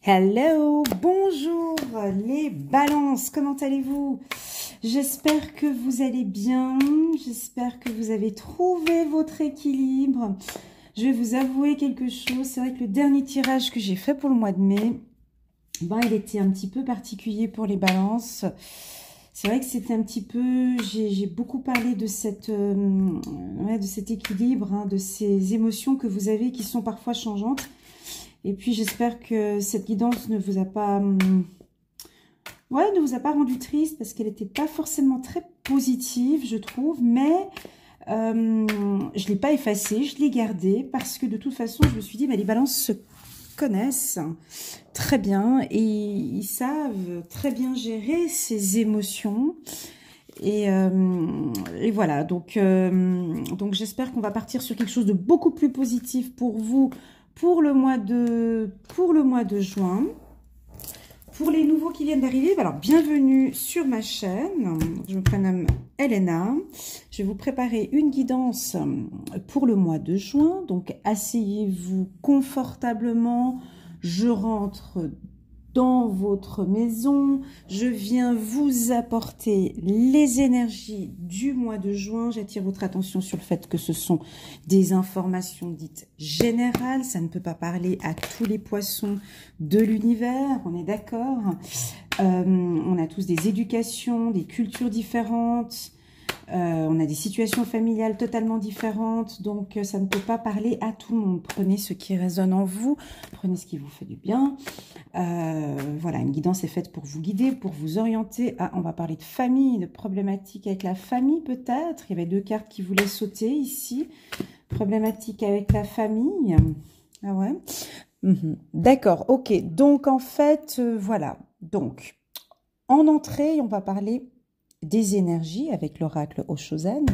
Hello, bonjour les balances, comment allez-vous? J'espère que vous allez bien, j'espère que vous avez trouvé votre équilibre. Je vais vous avouer quelque chose, c'est vrai que le dernier tirage que j'ai fait pour le mois de mai, il était un petit peu particulier pour les balances. C'est vrai que c'était un petit peu, j'ai beaucoup parlé de de cet équilibre, hein, de ces émotions que vous avez qui sont parfois changeantes. Et puis j'espère que cette guidance ne vous a pas, ne vous a pas rendu triste parce qu'elle n'était pas forcément très positive, je trouve. Mais je ne l'ai pas effacée, je l'ai gardée parce que de toute façon, je me suis dit, les balances se connaissent très bien et ils savent très bien gérer ces émotions. Et voilà, donc j'espère qu'on va partir sur quelque chose de beaucoup plus positif pour vous pour le mois de juin. Pour les nouveaux qui viennent d'arriver, alors bienvenue sur ma chaîne. Je me prénomme Elena. Je vais vous préparer une guidance pour le mois de juin. Donc asseyez-vous confortablement. Je rentre dans votre maison, je viens vous apporter les énergies du mois de juin. J'attire votre attention sur le fait que ce sont des informations dites générales. Ça ne peut pas parler à tous les poissons de l'univers, on est d'accord. On a tous des éducations, des cultures différentes. On a des situations familiales totalement différentes, donc ça ne peut pas parler à tout le monde. Prenez ce qui résonne en vous, prenez ce qui vous fait du bien. Voilà, une guidance est faite pour vous guider, pour vous orienter. Ah, on va parler de famille, de problématiques avec la famille peut-être. Il y avait deux cartes qui voulaient sauter ici. Problématique avec la famille. Ah ouais. D'accord, ok. Donc en fait, voilà. Donc, en entrée, on va parler des énergies avec l'oracle Oshozen.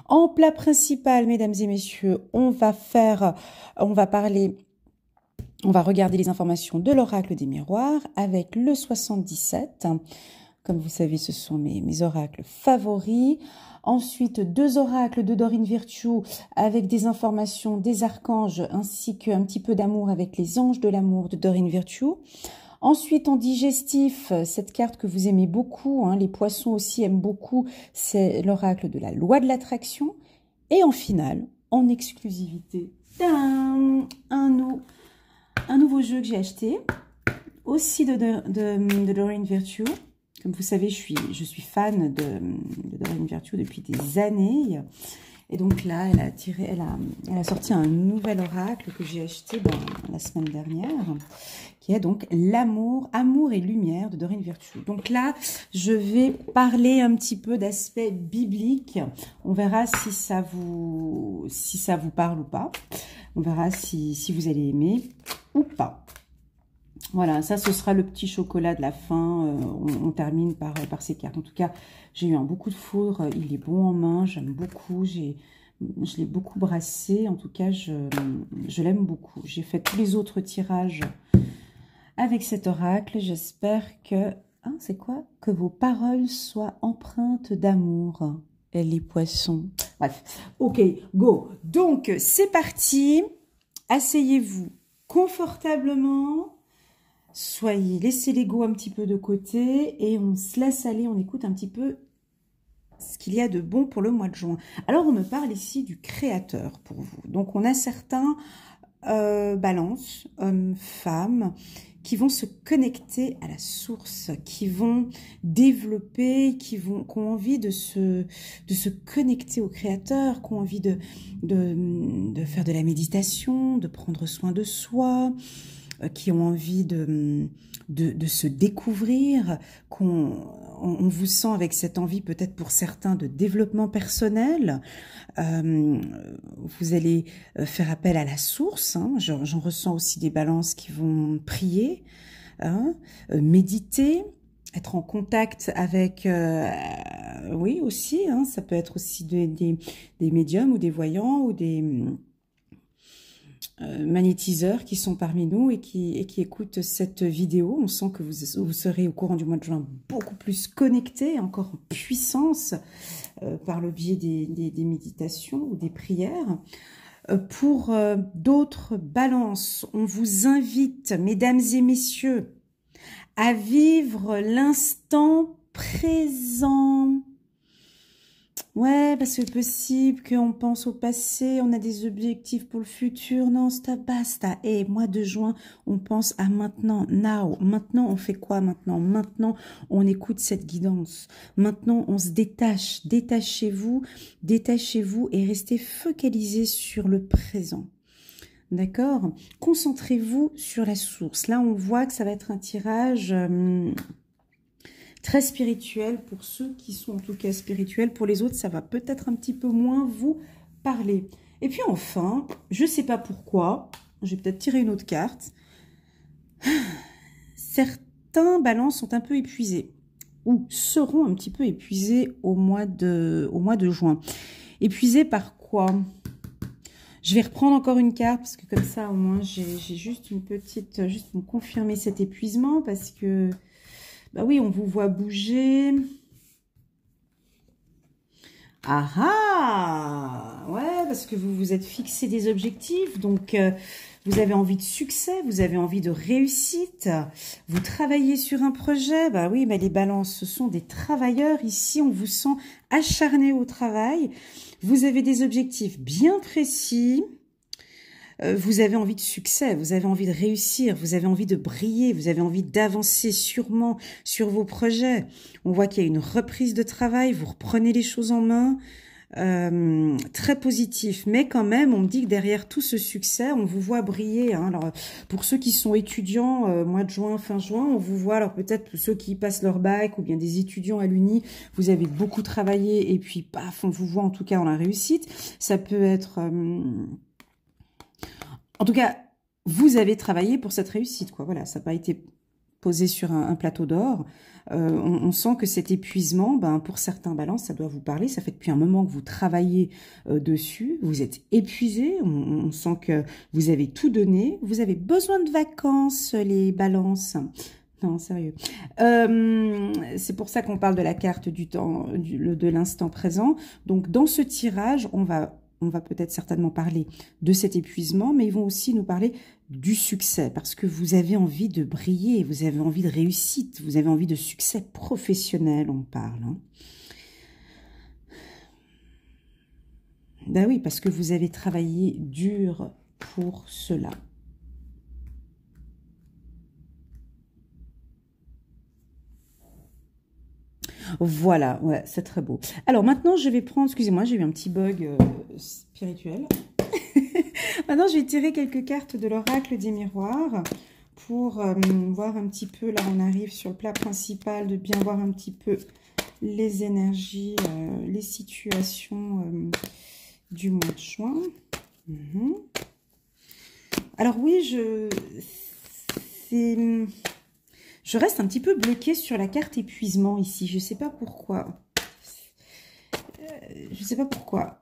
En plat principal, mesdames et messieurs, on va regarder les informations de l'oracle des miroirs avec le 77. Comme vous savez, ce sont mes oracles favoris. Ensuite, deux oracles de Dorine Virtue avec des informations des archanges ainsi qu'un petit peu d'amour avec les anges de l'amour de Dorine Virtue. Ensuite, en digestif, cette carte que vous aimez beaucoup, les poissons aussi aiment beaucoup, c'est l'oracle de la loi de l'attraction. Et en finale, en exclusivité, un nouveau jeu que j'ai acheté, aussi de Dorine Virtue. Comme vous savez, je suis fan de Dorine Virtue depuis des années. Et donc là, elle a sorti un nouvel oracle que j'ai acheté la semaine dernière, qui est donc l'amour, amour et lumière de Dorine Virtue. Donc là, je vais parler un petit peu d'aspect biblique. On verra si ça vous parle ou pas. On verra si vous allez aimer ou pas. Voilà, ça, ce sera le petit chocolat de la fin. On termine par ces cartes. En tout cas, j'ai eu beaucoup de foudre. Il est bon en main. J'aime beaucoup. Je l'ai beaucoup brassé. En tout cas, je l'aime beaucoup. J'ai fait tous les autres tirages avec cet oracle. J'espère que... c'est quoi? Que vos paroles soient empreintes d'amour. Et les poissons. Bref. Ok, go. Donc, c'est parti. Asseyez-vous confortablement. Laissez l'ego un petit peu de côté et on se laisse aller, on écoute un petit peu ce qu'il y a de bon pour le mois de juin. Alors, on me parle ici du créateur pour vous. Donc, on a certains balances, hommes, femmes, qui vont se connecter à la source, qui vont développer, qui ont envie de se connecter au créateur, qui ont envie de faire de la méditation, de prendre soin de soi, qui ont envie de se découvrir, on vous sent avec cette envie peut-être pour certains de développement personnel. Vous allez faire appel à la source. J'en ressens aussi des balances qui vont prier, méditer, être en contact avec... oui, aussi, ça peut être aussi des médiums ou des voyants ou des... magnétiseurs qui sont parmi nous et qui écoutent cette vidéo. On sent que vous serez au courant du mois de juin beaucoup plus connectés, encore en puissance par le biais des méditations ou des prières. Pour d'autres balances, on vous invite, mesdames et messieurs, à vivre l'instant présent. Ouais, parce que c'est possible qu'on pense au passé, on a des objectifs pour le futur. Non, stop, basta. Et mois de juin, on pense à maintenant, now. Maintenant, on fait quoi maintenant? Maintenant, on écoute cette guidance. Maintenant, on se détache. Détachez-vous et restez focalisés sur le présent. D'accord? Concentrez-vous sur la source. Là, on voit que ça va être un tirage très spirituel pour ceux qui sont en tout cas spirituels. Pour les autres, ça va peut-être un petit peu moins vous parler. Et puis enfin, je ne sais pas pourquoi, je vais peut-être tirer une autre carte. Certains balances sont un peu épuisés ou seront un petit peu épuisés au mois de juin. Épuisés par quoi? Je vais reprendre encore une carte parce que comme ça, au moins, j'ai juste une petite, juste pour me confirmer cet épuisement parce que, bah oui, on vous voit bouger. Ah ah! Ouais, parce que vous vous êtes fixé des objectifs, donc vous avez envie de succès, vous avez envie de réussite, vous travaillez sur un projet. Bah oui, mais les balances, ce sont des travailleurs. Ici, on vous sent acharné au travail. Vous avez des objectifs bien précis. Vous avez envie de succès, vous avez envie de réussir, vous avez envie de briller, vous avez envie d'avancer sûrement sur vos projets. On voit qu'il y a une reprise de travail, vous reprenez les choses en main, très positif. Mais quand même, on me dit que derrière tout ce succès, on vous voit briller. Hein. Alors, pour ceux qui sont étudiants, mois de juin, fin juin, on vous voit, alors peut-être pour ceux qui passent leur bac ou bien des étudiants à l'Uni, vous avez beaucoup travaillé et puis paf, on vous voit en tout cas dans la réussite. Ça peut être... En tout cas, vous avez travaillé pour cette réussite, quoi. Voilà, ça n'a pas été posé sur un plateau d'or. On sent que cet épuisement, ben, pour certains balances, ça doit vous parler. Ça fait depuis un moment que vous travaillez dessus. Vous êtes épuisé. On sent que vous avez tout donné. Vous avez besoin de vacances, les balances. Non, sérieux. C'est pour ça qu'on parle de la carte du temps, de l'instant présent. Donc, dans ce tirage, on va peut-être certainement parler de cet épuisement, mais ils vont aussi nous parler du succès, parce que vous avez envie de briller, vous avez envie de réussite, vous avez envie de succès professionnel, on parle. Hein. Ben oui, parce que vous avez travaillé dur pour cela. Voilà, ouais, c'est très beau. Alors maintenant, je vais prendre, excusez-moi, j'ai eu un petit bug spirituel. Maintenant, je vais tirer quelques cartes de l'oracle des miroirs pour voir un petit peu, là on arrive sur le plat principal, de bien voir un petit peu les énergies, les situations du mois de juin. Alors oui, je reste un petit peu bloquée sur la carte épuisement ici. Je ne sais pas pourquoi. Je ne sais pas pourquoi.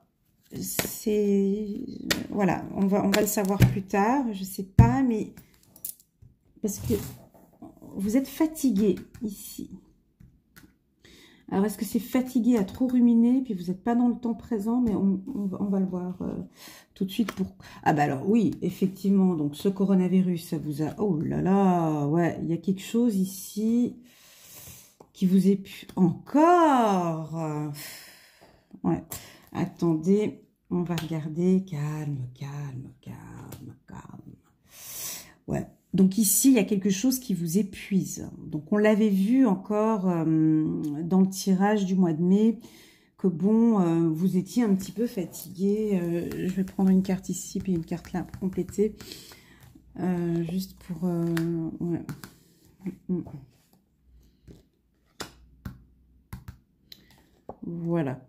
Voilà, on va le savoir plus tard. Je ne sais pas, mais parce que vous êtes fatigué ici. Alors, est-ce que c'est fatigué à trop ruminer, puis vous n'êtes pas dans le temps présent, mais on va le voir tout de suite. Ah bah alors oui, effectivement, donc ce coronavirus, ça vous a... Oh là là, ouais, il y a quelque chose ici qui vous est... Encore ouais, attendez, on va regarder. Calme, calme, calme, calme. Ouais. Donc ici, il y a quelque chose qui vous épuise. Donc on l'avait vu encore dans le tirage du mois de mai, que bon, vous étiez un petit peu fatigué. Je vais prendre une carte ici, puis une carte là pour compléter. Juste pour... ouais. Voilà.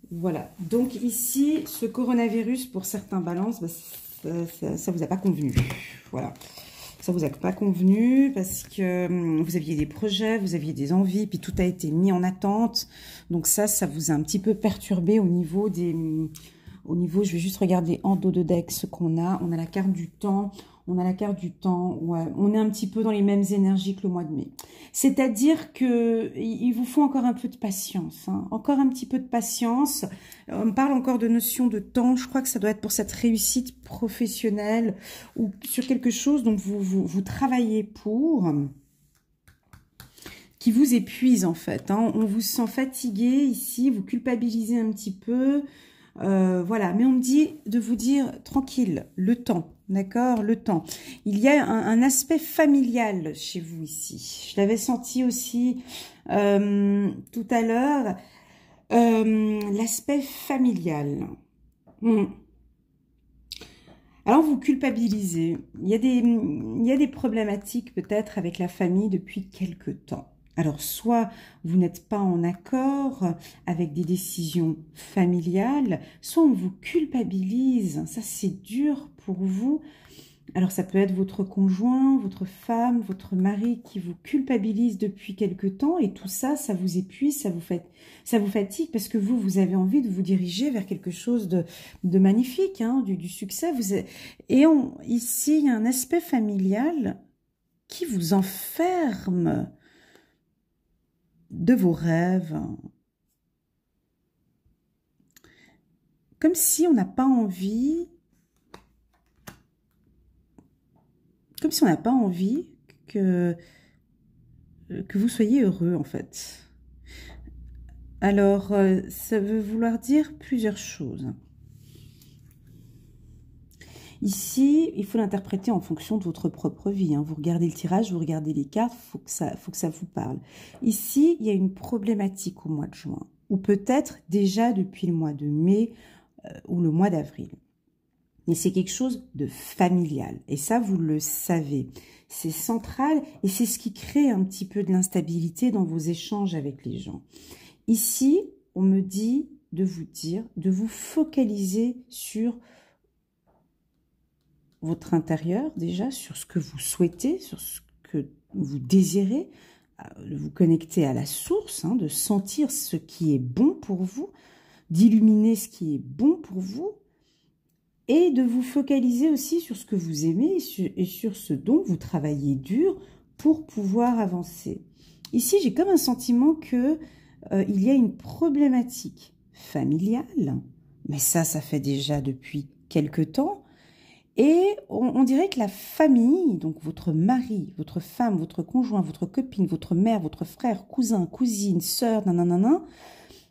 Voilà. Donc ici, ce coronavirus, pour certains balances, bah, ça vous a pas convenu. Voilà. Ça vous a pas convenu parce que vous aviez des projets, vous aviez des envies, puis tout a été mis en attente. Donc ça vous a un petit peu perturbé au niveau des... je vais juste regarder en dos de deck ce qu'on a. On a la carte du temps. On a la carte du temps, ouais. On est un petit peu dans les mêmes énergies que le mois de mai. C'est-à-dire que il vous faut encore un peu de patience, hein. Encore un petit peu de patience. On parle encore de notion de temps. Je crois que ça doit être pour cette réussite professionnelle ou sur quelque chose dont vous travaillez pour, qui vous épuise en fait, hein. On vous sent fatigué ici, vous culpabilisez un petit peu. Voilà, mais on me dit de vous dire tranquille, le temps, d'accord, le temps. Il y a un aspect familial chez vous ici. Je l'avais senti aussi tout à l'heure, l'aspect familial. Alors vous culpabilisez. Il y a des problématiques peut-être avec la famille depuis quelque temps. Alors, soit vous n'êtes pas en accord avec des décisions familiales, soit on vous culpabilise. Ça, c'est dur pour vous. Alors, ça peut être votre conjoint, votre femme, votre mari qui vous culpabilise depuis quelque temps. Et tout ça, ça vous épuise, ça vous fatigue parce que vous avez envie de vous diriger vers quelque chose de magnifique, hein, du succès. Ici, il y a un aspect familial qui vous enferme de vos rêves, comme si on n'a pas envie, que vous soyez heureux en fait. Alors, ça veut vouloir dire plusieurs choses. Ici, il faut l'interpréter en fonction de votre propre vie, hein. Vous regardez le tirage, vous regardez les cartes, faut que ça vous parle. Ici, il y a une problématique au mois de juin, ou peut-être déjà depuis le mois de mai ou le mois d'avril. Mais c'est quelque chose de familial, et ça, vous le savez. C'est central, et c'est ce qui crée un petit peu de l'instabilité dans vos échanges avec les gens. Ici, on me dit de vous dire, de vous focaliser sur votre intérieur déjà, sur ce que vous souhaitez, sur ce que vous désirez, de vous connecter à la source, hein, de sentir ce qui est bon pour vous, d'illuminer ce qui est bon pour vous, et de vous focaliser aussi sur ce que vous aimez et sur ce dont vous travaillez dur pour pouvoir avancer. Ici, j'ai comme un sentiment que il y a une problématique familiale, mais ça fait déjà depuis quelque temps. Et on dirait que la famille, donc votre mari, votre femme, votre conjoint, votre copine, votre mère, votre frère, cousin, cousine, sœur, nanana,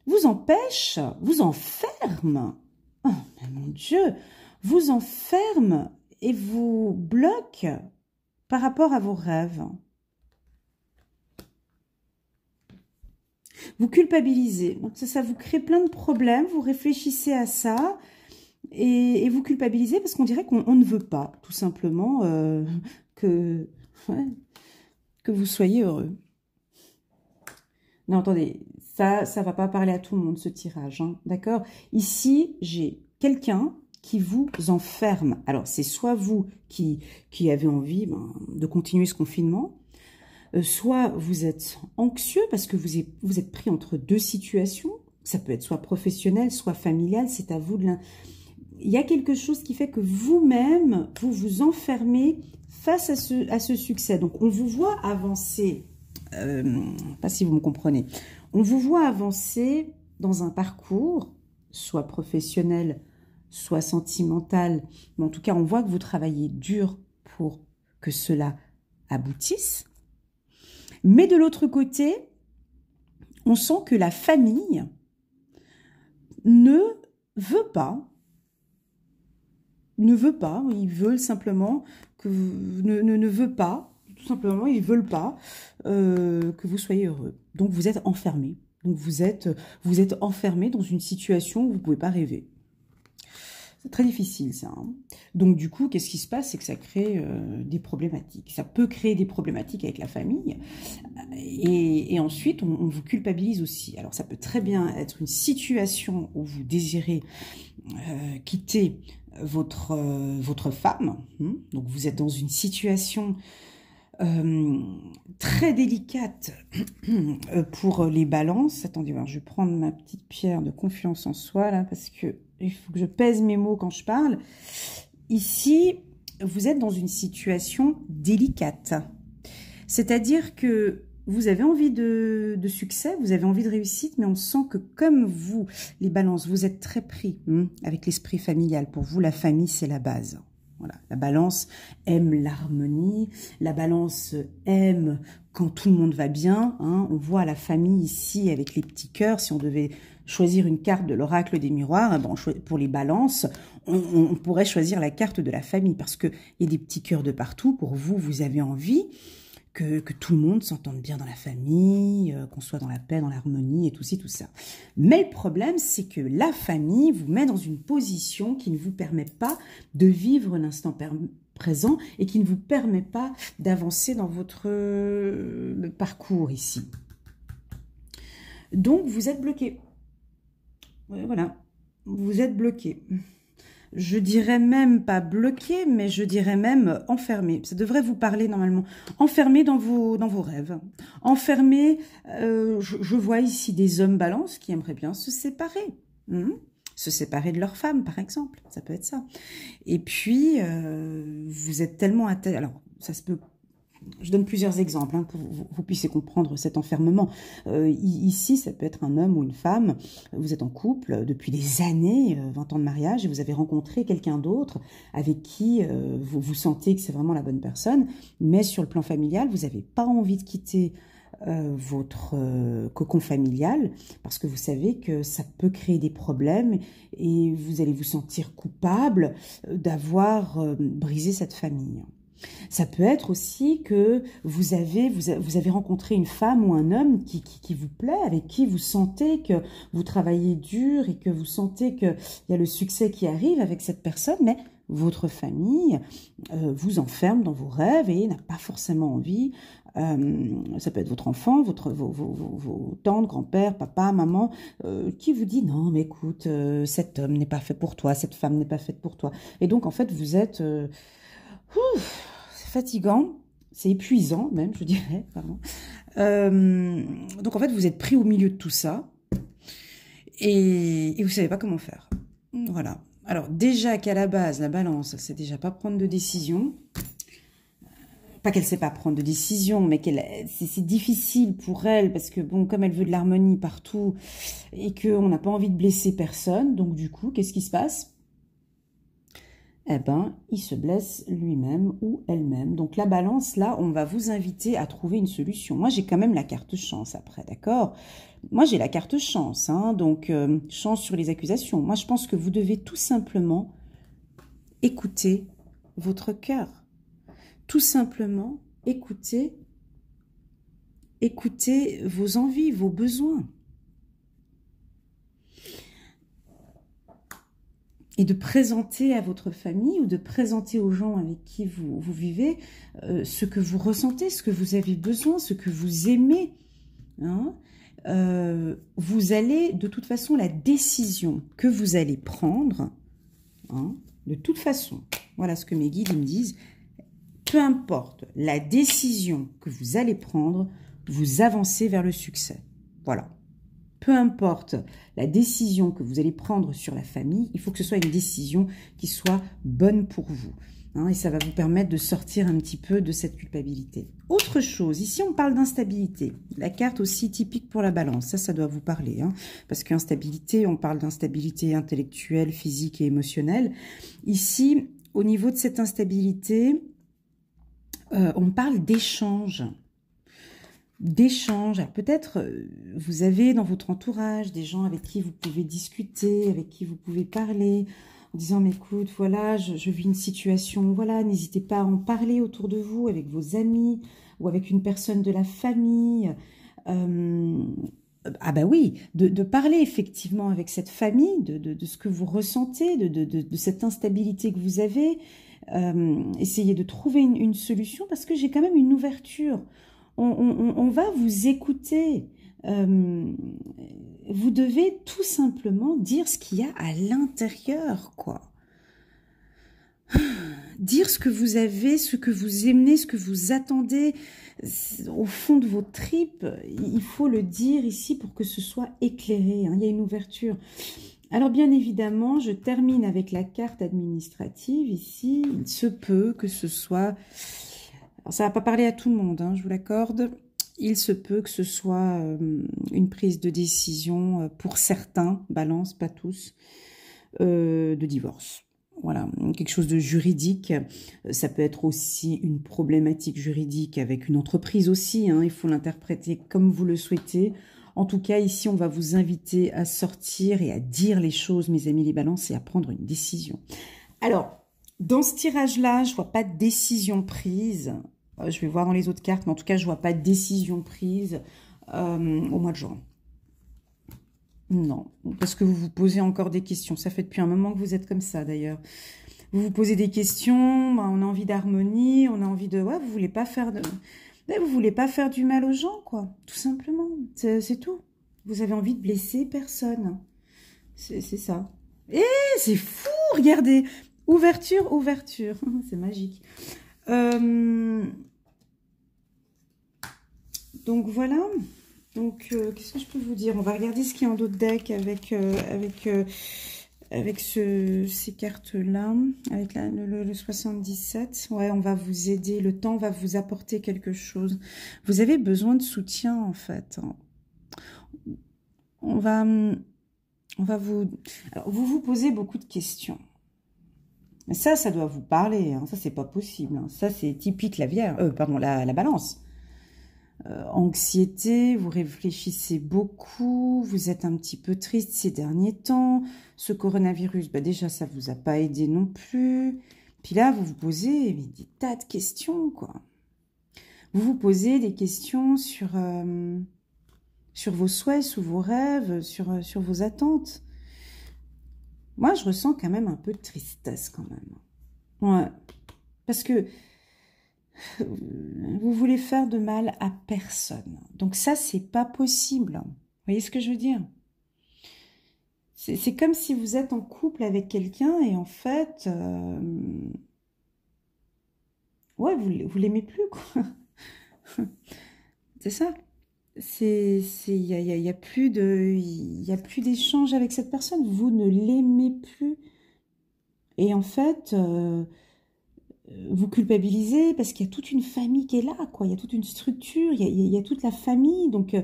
vous empêche, vous enferme. Oh, mais mon Dieu, vous enferme et vous bloque par rapport à vos rêves. Vous culpabilisez. Donc ça vous crée plein de problèmes, vous réfléchissez à ça. Et vous culpabilisez parce qu'on dirait qu'on ne veut pas, tout simplement, que vous soyez heureux. Non, attendez, ça va pas parler à tout le monde, ce tirage, hein, d'accord? Ici, j'ai quelqu'un qui vous enferme. Alors, c'est soit vous qui avez envie de continuer ce confinement, soit vous êtes anxieux parce que vous êtes pris entre deux situations. Ça peut être soit professionnel, soit familial, c'est à vous de il y a quelque chose qui fait que vous-même, vous vous enfermez face à ce succès. Donc, on vous voit avancer, pas si vous me comprenez, on vous voit avancer dans un parcours, soit professionnel, soit sentimental, mais en tout cas, on voit que vous travaillez dur pour que cela aboutisse. Mais de l'autre côté, on sent que la famille ne veut pas, ils veulent simplement que ne veut pas, tout simplement, ils veulent pas que vous soyez heureux. Donc vous êtes enfermé. Donc vous êtes enfermé dans une situation où vous ne pouvez pas rêver. C'est très difficile ça, hein. Donc du coup, qu'est-ce qui se passe? C'est que ça crée des problématiques. Ça peut créer des problématiques avec la famille. Et ensuite, on vous culpabilise aussi. Alors ça peut très bien être une situation où vous désirez quitter votre femme. Donc vous êtes dans une situation très délicate pour les balances. Attendez, je vais prendre ma petite pierre de confiance en soi là, parce que il faut que je pèse mes mots quand je parle. Ici, vous êtes dans une situation délicate. C'est-à-dire que vous avez envie de succès, vous avez envie de réussite, mais on sent que comme vous, les balances, vous êtes très pris avec l'esprit familial. Pour vous, la famille, c'est la base. Voilà, la balance aime l'harmonie, la balance aime quand tout le monde va bien. On voit la famille ici avec les petits cœurs. Si on devait choisir une carte de l'oracle des miroirs, bon, pour les balances, on pourrait choisir la carte de la famille parce qu'il y a des petits cœurs de partout. Pour vous, vous avez envie que tout le monde s'entende bien dans la famille, qu'on soit dans la paix, dans l'harmonie et tout ci, tout ça. Mais le problème, c'est que la famille vous met dans une position qui ne vous permet pas de vivre l'instant présent et qui ne vous permet pas d'avancer dans votre parcours ici. Donc, vous êtes bloqué. Voilà, vous êtes bloqué. Je dirais même pas bloqué, mais je dirais même enfermé. Ça devrait vous parler normalement. Enfermé dans vos rêves. Enfermé, je vois ici des hommes balances qui aimeraient bien se séparer. Se séparer de leur femme, par exemple. Ça peut être ça. Et puis, vous êtes tellement attaché. Alors, ça se peut... Je donne plusieurs exemples pour que vous puissiez comprendre cet enfermement. Ici, ça peut être un homme ou une femme. Vous êtes en couple depuis des années, 20 ans de mariage, et vous avez rencontré quelqu'un d'autre avec qui vous sentez que c'est vraiment la bonne personne. Mais sur le plan familial, vous n'avez pas envie de quitter votre cocon familial parce que vous savez que ça peut créer des problèmes et vous allez vous sentir coupable d'avoir brisé cette famille. Ça peut être aussi que vous avez rencontré une femme ou un homme qui vous plaît, avec qui vous sentez que vous travaillez dur et que vous sentez qu'il y a le succès qui arrive avec cette personne, mais votre famille vous enferme dans vos rêves et n'a pas forcément envie. Ça peut être votre enfant, vos tantes, grand-père, papa, maman, qui vous dit non, mais écoute, cet homme n'est pas fait pour toi, cette femme n'est pas faite pour toi. Et donc en fait vous êtes c'est fatigant, c'est épuisant même, je dirais. Pardon. Donc en fait, vous êtes pris au milieu de tout ça et vous ne savez pas comment faire. Voilà. Alors déjà qu'à la base, la balance, c'est déjà pas prendre de décision. Pas qu'elle ne sait pas prendre de décision, mais c'est difficile pour elle parce que bon, comme elle veut de l'harmonie partout et qu'on n'a pas envie de blesser personne, donc du coup, qu'est-ce qui se passe ? Eh ben, il se blesse lui-même ou elle-même. Donc la balance, là, on va vous inviter à trouver une solution. Moi, j'ai quand même la carte chance après, d'accord? Moi, j'ai la carte chance, donc chance sur les accusations. Moi, je pense que vous devez tout simplement écouter votre cœur. Tout simplement écouter vos envies, vos besoins. Et de présenter à votre famille ou de présenter aux gens avec qui vous vivez ce que vous ressentez, ce que vous avez besoin, ce que vous aimez. Vous allez, de toute façon, la décision que vous allez prendre, de toute façon, voilà ce que mes guides me disent, peu importe la décision que vous allez prendre, vous avancez vers le succès. Voilà. Peu importe la décision que vous allez prendre sur la famille, il faut que ce soit une décision qui soit bonne pour vous. Et ça va vous permettre de sortir un petit peu de cette culpabilité. Autre chose, ici on parle d'instabilité. La carte aussi typique pour la balance, ça doit vous parler. Parce qu'instabilité, on parle d'instabilité intellectuelle, physique et émotionnelle. Ici, au niveau de cette instabilité, on parle d'échange. D'échange. Peut-être vous avez dans votre entourage des gens avec qui vous pouvez discuter, avec qui vous pouvez parler, en disant mais écoute, voilà, je vis une situation, voilà, n'hésitez pas à en parler autour de vous, avec vos amis ou avec une personne de la famille. Ah bah oui, de parler effectivement avec cette famille, de ce que vous ressentez, de cette instabilité que vous avez. Essayez de trouver une solution parce que j'ai quand même une ouverture. On va vous écouter. Vous devez tout simplement dire ce qu'il y a à l'intérieur, quoi. Dire ce que vous avez, ce que vous aimez, ce que vous attendez au fond de vos tripes. Il faut le dire ici pour que ce soit éclairé. Il y a une ouverture. Alors bien évidemment, je termine avec la carte administrative ici. Il se peut que ce soit... Alors ça ne va pas parler à tout le monde, hein, je vous l'accorde. Il se peut que ce soit une prise de décision pour certains, balance, pas tous, de divorce. Voilà, quelque chose de juridique. Ça peut être aussi une problématique juridique avec une entreprise aussi, hein, il faut l'interpréter comme vous le souhaitez. En tout cas, ici, on va vous inviter à sortir et à dire les choses, mes amis les balances, et à prendre une décision. Alors, dans ce tirage-là, je ne vois pas de décision prise. Je vais voir dans les autres cartes, mais en tout cas, je ne vois pas de décision prise au mois de juin. Non, parce que vous vous posez encore des questions. Ça fait depuis un moment que vous êtes comme ça, d'ailleurs. Vous vous posez des questions, bah, on a envie d'harmonie, on a envie de... Ouais, vous voulez pas faire de... Vous voulez pas faire du mal aux gens, quoi. Tout simplement. C'est tout. Vous avez envie de blesser personne. C'est ça. Et c'est fou, regardez. Ouverture, ouverture. C'est magique. Donc voilà. Donc, qu'est-ce que je peux vous dire? On va regarder ce qu'il y a en d'autres decks avec ces cartes-là, avec le 77. Ouais, on va vous aider. Le temps va vous apporter quelque chose. Vous avez besoin de soutien, en fait. On va vous... Alors, vous vous posez beaucoup de questions. Mais ça doit vous parler. Hein. Ça, c'est pas possible. Hein. Ça, c'est typique la Vierge. Pardon, la Balance. Anxiété, vous réfléchissez beaucoup, vous êtes un petit peu triste ces derniers temps. Ce coronavirus, bah déjà, ça vous a pas aidé non plus. Puis là, vous vous posez des tas de questions, quoi. Vous vous posez des questions sur vos souhaits, sur vos rêves, sur vos attentes. Moi, je ressens quand même un peu de tristesse, quand même. Ouais, parce que vous voulez faire de mal à personne. Donc ça, c'est pas possible. Vous voyez ce que je veux dire? C'est comme si vous êtes en couple avec quelqu'un et en fait... ouais, vous l'aimez plus, quoi. C'est ça. Il y a plus d'échange avec cette personne. Vous ne l'aimez plus. Et en fait... vous culpabilisez parce qu'il y a toute une famille qui est là, quoi. Il y a toute une structure, il y a toute la famille. Donc,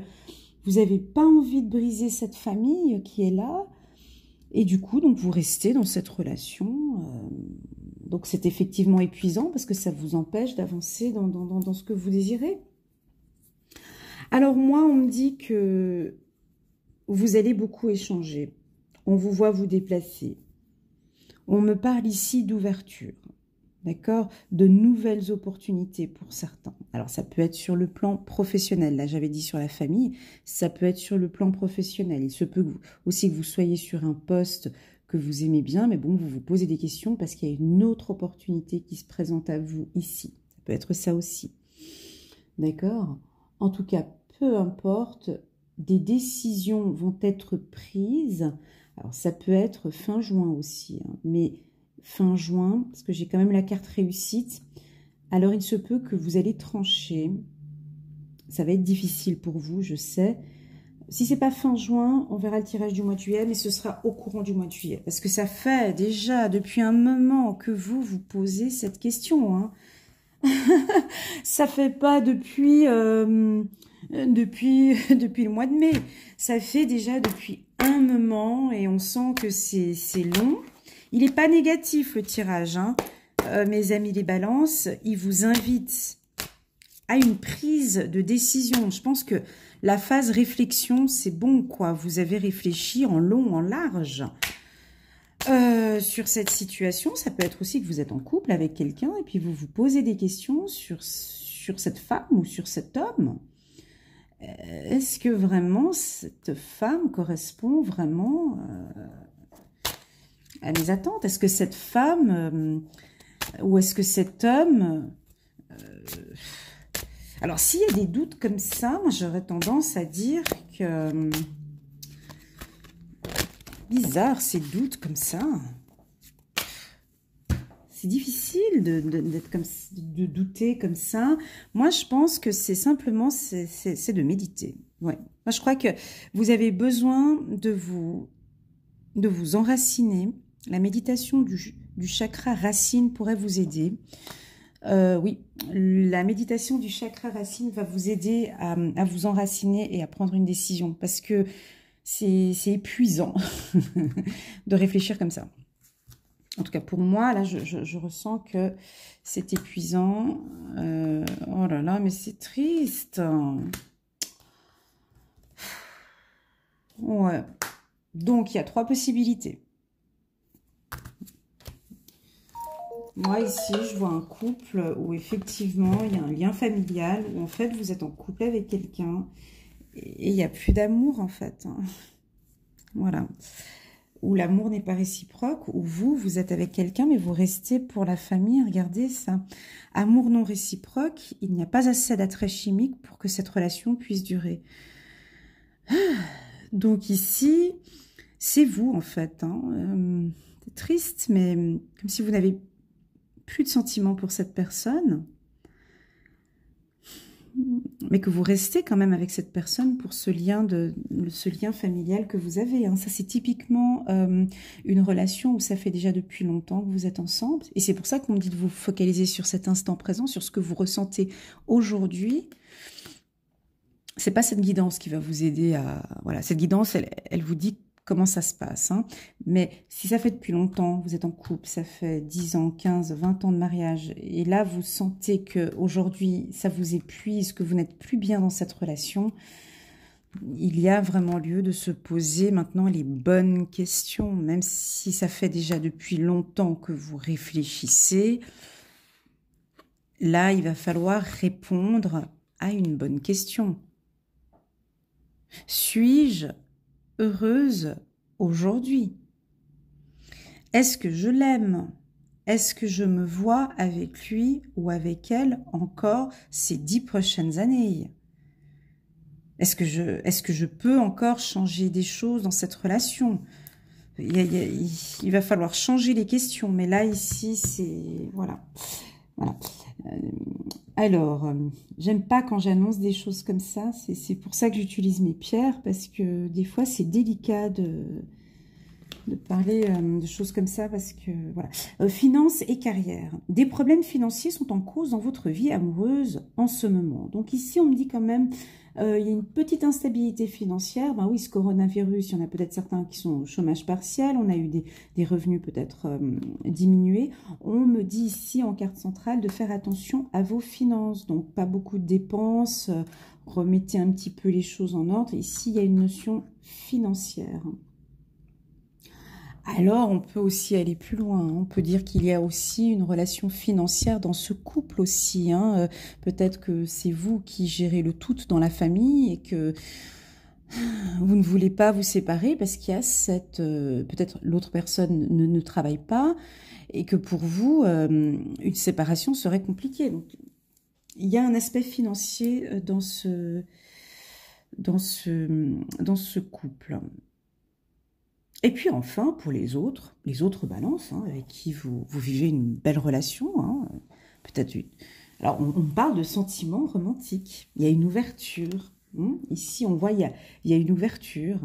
vous n'avez pas envie de briser cette famille qui est là. Et du coup, donc vous restez dans cette relation. Donc, c'est effectivement épuisant parce que ça vous empêche d'avancer dans ce que vous désirez. Alors, moi, on me dit que vous allez beaucoup échanger. On vous voit vous déplacer. On me parle ici d'ouverture. D'accord? De nouvelles opportunités pour certains. Alors, ça peut être sur le plan professionnel. Là, j'avais dit sur la famille. Ça peut être sur le plan professionnel. Il se peut aussi que vous soyez sur un poste que vous aimez bien, mais bon, vous vous posez des questions parce qu'il y a une autre opportunité qui se présente à vous ici. Ça peut être ça aussi. D'accord? En tout cas, peu importe, des décisions vont être prises. Alors, ça peut être fin juin aussi, hein, mais... fin juin, parce que j'ai quand même la carte réussite, alors il se peut que vous allez trancher. Ça va être difficile pour vous, je sais. Si c'est pas fin juin, on verra le tirage du mois de juillet, mais ce sera au courant du mois de juillet. Parce que ça fait déjà depuis un moment que vous vous posez cette question. Hein. Ça fait pas depuis le mois de mai. Ça fait déjà depuis un moment et on sent que c'est long. Il n'est pas négatif, le tirage, hein. Mes amis les balances. Il vous invite à une prise de décision. Je pense que la phase réflexion, c'est bon, quoi. Vous avez réfléchi en long, en large sur cette situation. Ça peut être aussi que vous êtes en couple avec quelqu'un et puis vous vous posez des questions sur cette femme ou sur cet homme. Est-ce que vraiment cette femme correspond vraiment... à mes attentes? Est-ce que cette femme ou est-ce que cet homme... Alors, s'il y a des doutes comme ça, moi, j'aurais tendance à dire que... bizarre, ces doutes comme ça. C'est difficile de douter comme ça. Moi, je pense que c'est simplement c'est de méditer. Ouais. Moi, je crois que vous avez besoin de vous de vous enraciner. La méditation du chakra racine pourrait vous aider. Oui, la méditation du chakra racine va vous aider à vous enraciner et à prendre une décision parce que c'est épuisant de réfléchir comme ça. En tout cas, pour moi, là, je ressens que c'est épuisant. Oh là là, mais c'est triste. Ouais. Donc, il y a 3 possibilités. Moi, ici, je vois un couple où, effectivement, il y a un lien familial, où, en fait, vous êtes en couple avec quelqu'un et il n'y a plus d'amour, en fait. Voilà. Où l'amour n'est pas réciproque, où vous êtes avec quelqu'un, mais vous restez pour la famille. Regardez ça. Amour non réciproque, il n'y a pas assez d'attrait chimique pour que cette relation puisse durer. Donc ici, c'est vous, en fait. C'est triste, mais comme si vous n'avez plus de sentiments pour cette personne, mais que vous restez quand même avec cette personne pour ce lien familial que vous avez. Ça, c'est typiquement une relation où ça fait déjà depuis longtemps que vous êtes ensemble. Et c'est pour ça qu'on me dit de vous focaliser sur cet instant présent, sur ce que vous ressentez aujourd'hui. C'est pas cette guidance qui va vous aider à... Voilà, cette guidance, elle vous dit comment ça se passe. Mais si ça fait depuis longtemps, vous êtes en couple, ça fait 10 ans, 15, 20 ans de mariage, et là, vous sentez qu'aujourd'hui, ça vous épuise, que vous n'êtes plus bien dans cette relation, il y a vraiment lieu de se poser maintenant les bonnes questions, même si ça fait déjà depuis longtemps que vous réfléchissez. Là, il va falloir répondre à une bonne question. Suis-je heureuse aujourd'hui? Est-ce que je l'aime? Est-ce que je me vois avec lui ou avec elle encore ces 10 prochaines années? Est-ce que je peux encore changer des choses dans cette relation? Il va falloir changer les questions, mais là, ici, c'est... Voilà. Voilà. Alors, j'aime pas quand j'annonce des choses comme ça. C'est pour ça que j'utilise mes pierres, parce que des fois, c'est délicat de parler de choses comme ça, parce que, voilà. Finances et carrière. Des problèmes financiers sont en cause dans votre vie amoureuse en ce moment. Donc ici, on me dit quand même, il y a une petite instabilité financière. Ben oui, ce coronavirus, il y en a peut-être certains qui sont au chômage partiel. On a eu des revenus peut-être diminués. On me dit ici, en carte centrale, de faire attention à vos finances. Donc, pas beaucoup de dépenses. Remettez un petit peu les choses en ordre. Ici, il y a une notion financière. Alors, on peut aussi aller plus loin. On peut dire qu'il y a aussi une relation financière dans ce couple aussi. Peut-être que c'est vous qui gérez le tout dans la famille et que vous ne voulez pas vous séparer parce qu'il y a cette... peut-être l'autre personne ne travaille pas et que pour vous, une séparation serait compliquée. Donc, il y a un aspect financier dans ce couple. Et puis enfin, pour les autres balances, avec qui vous vivez une belle relation, peut-être une... Alors, on parle de sentiments romantiques. Il y a une ouverture. Ici, on voit, il y a une ouverture.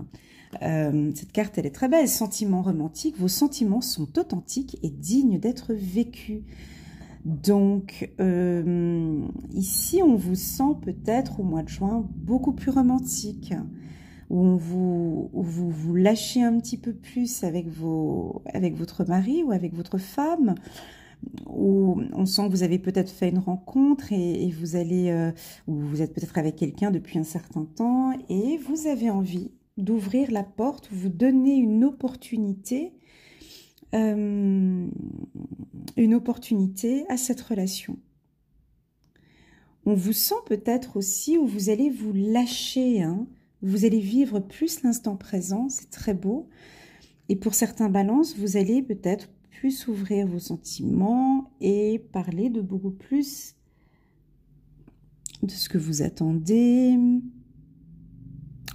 Cette carte, elle est très belle. Sentiments romantiques. Vos sentiments sont authentiques et dignes d'être vécus. Donc, ici, on vous sent peut-être au mois de juin beaucoup plus romantique. Où vous lâchez un petit peu plus avec votre mari ou avec votre femme, où on sent que vous avez peut-être fait une rencontre et vous allez, ou vous êtes peut-être avec quelqu'un depuis un certain temps et vous avez envie d'ouvrir la porte, vous donner une opportunité à cette relation. On vous sent peut-être aussi où vous allez vous lâcher, vous allez vivre plus l'instant présent, c'est très beau. Et pour certains balances, vous allez peut-être plus ouvrir vos sentiments et parler de beaucoup plus de ce que vous attendez.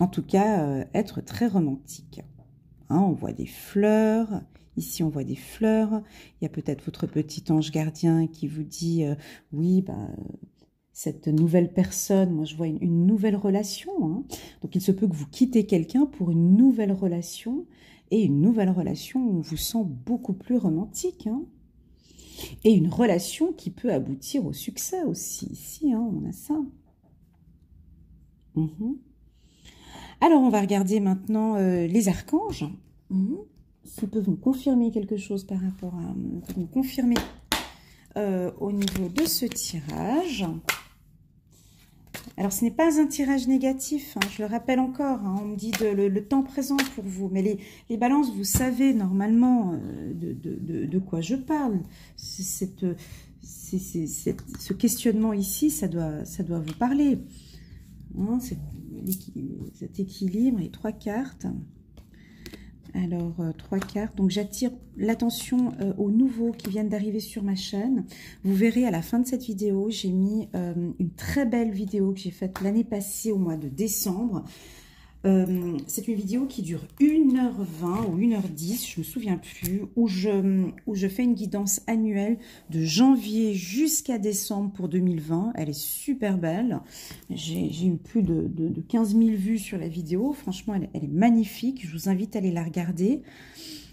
En tout cas, être très romantique. On voit des fleurs. Ici, on voit des fleurs. Il y a peut-être votre petit ange gardien qui vous dit oui, cette nouvelle personne, moi je vois une nouvelle relation. Donc il se peut que vous quittez quelqu'un pour une nouvelle relation et une nouvelle relation où on vous sent beaucoup plus romantique, hein. Et une relation qui peut aboutir au succès aussi. Ici, hein, on a ça. Alors, on va regarder maintenant les archanges. S'ils peuvent nous confirmer quelque chose par rapport à... nous confirmer au niveau de ce tirage. Alors, ce n'est pas un tirage négatif, hein, je le rappelle encore, hein, on me dit le temps présent pour vous. Mais les balances, vous savez normalement de quoi je parle. Ce questionnement ici, ça doit vous parler. Hein, cet équilibre et 3 cartes. Alors, 3 cartes. Donc, j'attire l'attention aux nouveaux qui viennent d'arriver sur ma chaîne. Vous verrez à la fin de cette vidéo, j'ai mis une très belle vidéo que j'ai faite l'année passée au mois de décembre. C'est une vidéo qui dure 1h20 ou 1h10, je me souviens plus, où je fais une guidance annuelle de janvier jusqu'à décembre pour 2020. Elle est super belle. J'ai eu plus de 15 000 vues sur la vidéo. Franchement, elle est magnifique. Je vous invite à aller la regarder.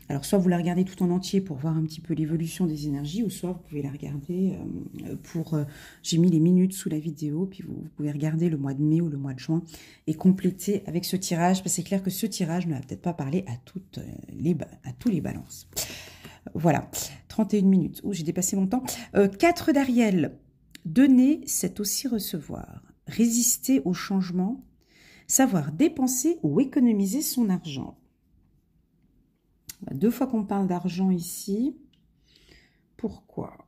Alors, soit vous la regardez tout en entier pour voir un petit peu l'évolution des énergies, ou soit vous pouvez la regarder j'ai mis les minutes sous la vidéo, puis vous pouvez regarder le mois de mai ou le mois de juin et compléter avec ce tirage, parce que c'est clair que ce tirage ne va peut-être pas parler à tous les balances. Voilà, 31 minutes. J'ai dépassé mon temps. 4 d'Ariel. Donner, c'est aussi recevoir. Résister au changement. Savoir dépenser ou économiser son argent. 2 fois qu'on parle d'argent ici. Pourquoi?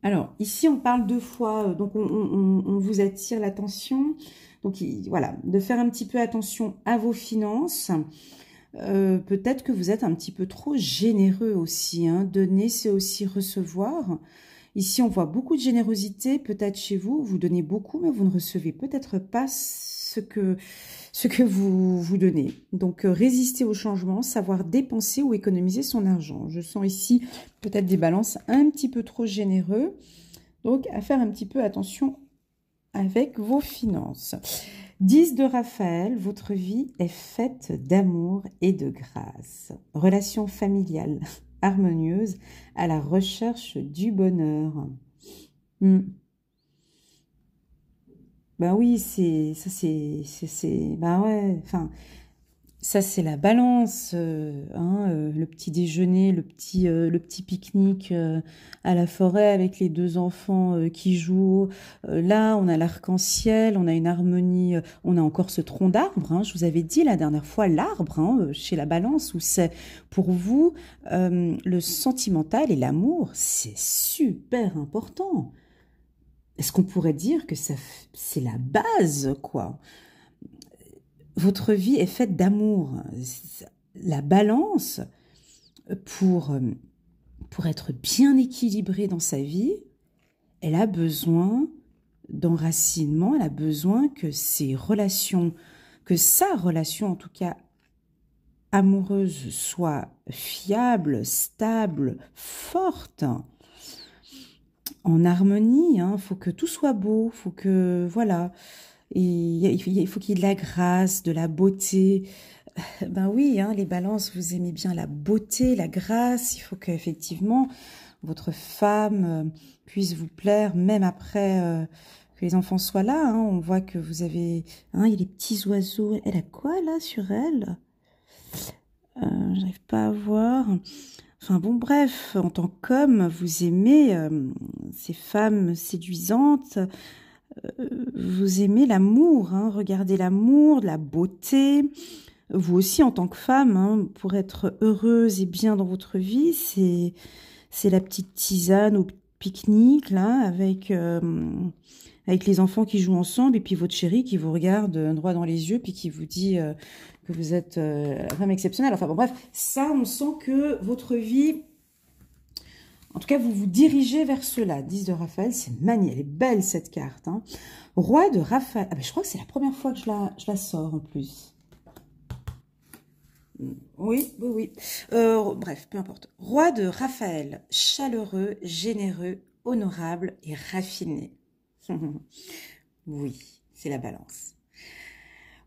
Alors, ici, on parle 2 fois, donc on vous attire l'attention. Donc, voilà, de faire un petit peu attention à vos finances. Peut-être que vous êtes un petit peu trop généreux aussi, hein. Donner, c'est aussi recevoir. Ici, on voit beaucoup de générosité, peut-être chez vous. Vous donnez beaucoup, mais vous ne recevez peut-être pas ce que vous donnez. Donc, résister au changement, savoir dépenser ou économiser son argent. Je sens ici peut-être des balances un petit peu trop généreux. Donc, à faire un petit peu attention avec vos finances. 10 de Raphaël, votre vie est faite d'amour et de grâce. Relation familiale harmonieuse à la recherche du bonheur. Ben oui, ben ouais, enfin, ça c'est la balance, le petit déjeuner, le petit pique-nique à la forêt avec les 2 enfants qui jouent. Là, on a l'arc-en-ciel, on a une harmonie, on a encore ce tronc d'arbre, hein, je vous avais dit la dernière fois, l'arbre, hein, chez la balance, où c'est pour vous, le sentimental et l'amour, c'est super important. Est-ce qu'on pourrait dire que c'est la base, quoi? Votre vie est faite d'amour. La balance, pour être bien équilibrée dans sa vie, elle a besoin d'enracinement, elle a besoin que ses relations, que sa relation en tout cas amoureuse soit fiable, stable, forte, en harmonie, hein. Faut que tout soit beau, faut que, voilà, et il faut qu'il y ait de la grâce, de la beauté. Ben oui, hein, les balances, vous aimez bien la beauté, la grâce. Il faut qu'effectivement, votre femme puisse vous plaire, même après que les enfants soient là. Hein. On voit que vous avez... Hein, il y a les petits oiseaux. Elle a quoi, là, sur elle? J'arrive pas à voir. Enfin bon, bref, en tant qu'homme, vous aimez ces femmes séduisantes. Vous aimez l'amour, hein, regardez l'amour, la beauté. Vous aussi, en tant que femme, hein, pour être heureuse et bien dans votre vie, c'est la petite tisane au pique-nique, là, avec les enfants qui jouent ensemble, et puis votre chéri qui vous regarde droit dans les yeux, puis qui vous dit que vous êtes la femme exceptionnelle. Enfin bon, bref, ça, on sent que votre vie... En tout cas, vous vous dirigez vers cela. 10 de Raphaël, c'est magnifique. Elle est belle, cette carte. Hein. Roi de Raphaël. Ah ben, je crois que c'est la première fois que je la sors, en plus. Oui. Bref, peu importe. Roi de Raphaël. Chaleureux, généreux, honorable et raffiné. Oui, c'est la balance.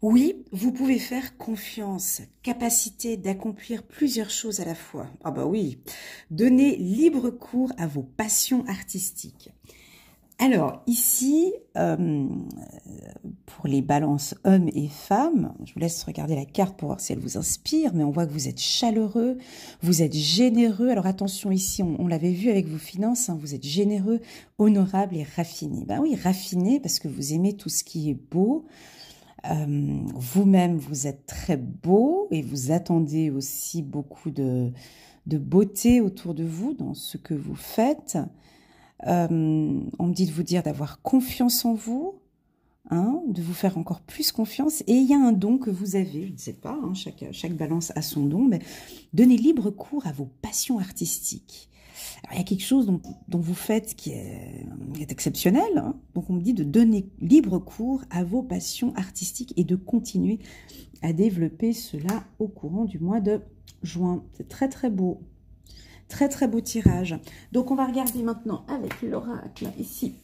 Oui, vous pouvez faire confiance, capacité d'accomplir plusieurs choses à la fois. Ah bah oui, donnez libre cours à vos passions artistiques. Alors ici, pour les balances hommes et femmes, je vous laisse regarder la carte pour voir si elle vous inspire, mais on voit que vous êtes chaleureux, vous êtes généreux. Alors attention ici, on l'avait vu avec vos finances, hein, vous êtes généreux, honorable et raffiné. Ben oui, raffiné parce que vous aimez tout ce qui est beau. Vous-même, vous êtes très beau et vous attendez aussi beaucoup de beauté autour de vous dans ce que vous faites. On me dit de vous dire d'avoir confiance en vous, hein, de vous faire encore plus confiance. Et il y a un don que vous avez, je ne sais pas, hein, chaque balance a son don, mais donnez libre cours à vos passions artistiques. Alors, il y a quelque chose dont vous faites qui est exceptionnel, hein. Donc on me dit de donner libre cours à vos passions artistiques et de continuer à développer cela au courant du mois de juin. C'est très très beau. Très très beau tirage. Donc on va regarder maintenant avec l'oracle ici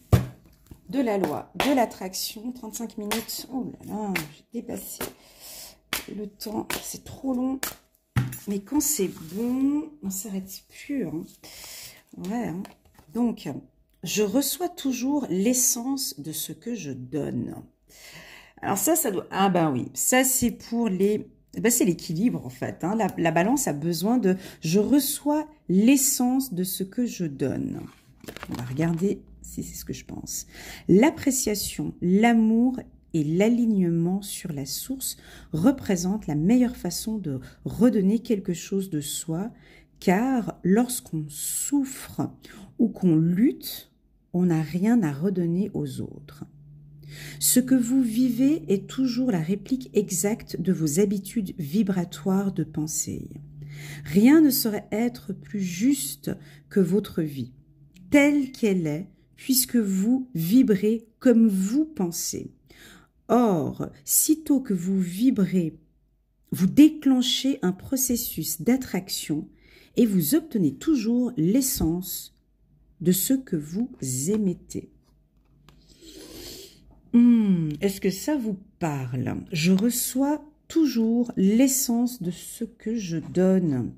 de la loi de l'attraction. 35 minutes. Oh là là, j'ai dépassé le temps. C'est trop long. Mais quand c'est bon, on ne s'arrête plus. Hein. Ouais. Hein. Donc, je reçois toujours l'essence de ce que je donne. Alors ça doit... Ah ben oui, ça c'est pour les... Ben c'est l'équilibre en fait. Hein. La balance a besoin de... Je reçois l'essence de ce que je donne. On va regarder si c'est ce que je pense. L'appréciation, l'amour et l'alignement sur la source représentent la meilleure façon de redonner quelque chose de soi, car lorsqu'on souffre ou qu'on lutte, on n'a rien à redonner aux autres. Ce que vous vivez est toujours la réplique exacte de vos habitudes vibratoires de pensée. Rien ne saurait être plus juste que votre vie, telle qu'elle est, puisque vous vibrez comme vous pensez. Or, sitôt que vous vibrez, vous déclenchez un processus d'attraction et vous obtenez toujours l'essence de ce que vous émettez. Est-ce que ça vous parle? Je reçois toujours l'essence de ce que je donne.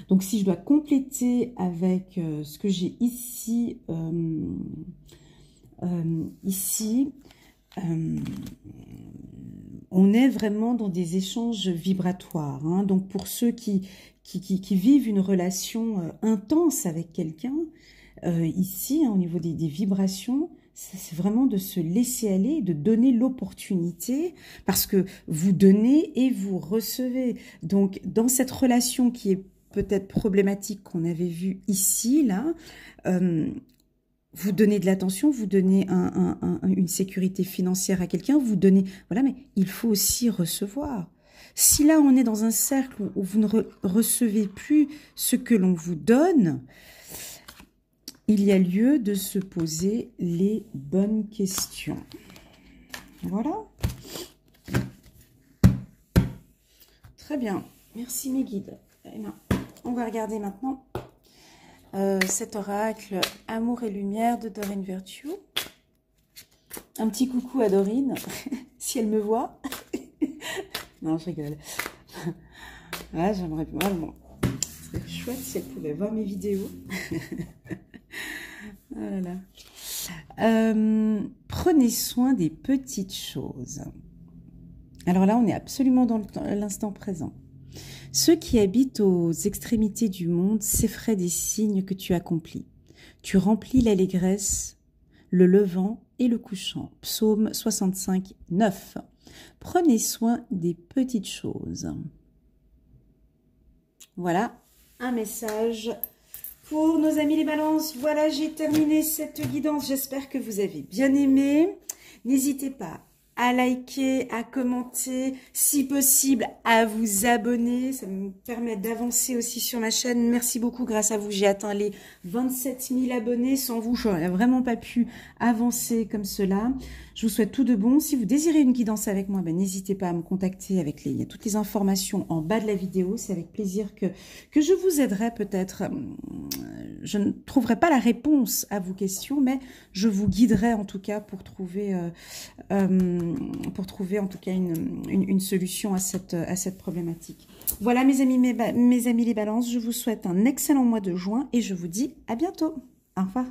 Donc, si je dois compléter avec ce que j'ai ici, on est vraiment dans des échanges vibratoires. Hein. Donc, pour ceux qui vivent une relation intense avec quelqu'un, ici, hein, au niveau des vibrations, c'est vraiment de se laisser aller, de donner l'opportunité, parce que vous donnez et vous recevez. Donc, dans cette relation qui est peut-être problématique qu'on avait vue ici, là, vous donnez de l'attention, vous donnez une sécurité financière à quelqu'un, vous donnez... Voilà, mais il faut aussi recevoir. Si là, on est dans un cercle où vous ne recevez plus ce que l'on vous donne, il y a lieu de se poser les bonnes questions. Voilà. Très bien. Merci mes guides. On va regarder maintenant cet oracle Amour et Lumière de Dorine Virtue. Un petit coucou à Dorine, si elle me voit. Non, je rigole. Ah, j'aimerais... Bon, ce serait chouette si elle pouvait voir mes vidéos. Oh là là. Prenez soin des petites choses. Alors là, on est absolument dans l'instant présent. Ceux qui habitent aux extrémités du monde s'effraient des signes que tu accomplis. Tu remplis l'allégresse, le levant et le couchant. Psaume 65, 9. Prenez soin des petites choses. Voilà un message pour nos amis les balances. Voilà, j'ai terminé cette guidance. J'espère que vous avez bien aimé. N'hésitez pas à liker, à commenter, si possible à vous abonner. Ça me permet d'avancer aussi sur ma chaîne. Merci beaucoup, grâce à vous, j'ai atteint les 27 000 abonnés. Sans vous, je n'aurais vraiment pas pu avancer comme cela. Je vous souhaite tout de bon. Si vous désirez une guidance avec moi, n'hésitez pas à me contacter avec il y a toutes les informations en bas de la vidéo. C'est avec plaisir que je vous aiderai peut-être. je ne trouverai pas la réponse à vos questions, mais je vous guiderai en tout cas pour trouver en tout cas une solution à cette problématique. Voilà mes amis les balances, je vous souhaite un excellent mois de juin et je vous dis à bientôt. Au revoir.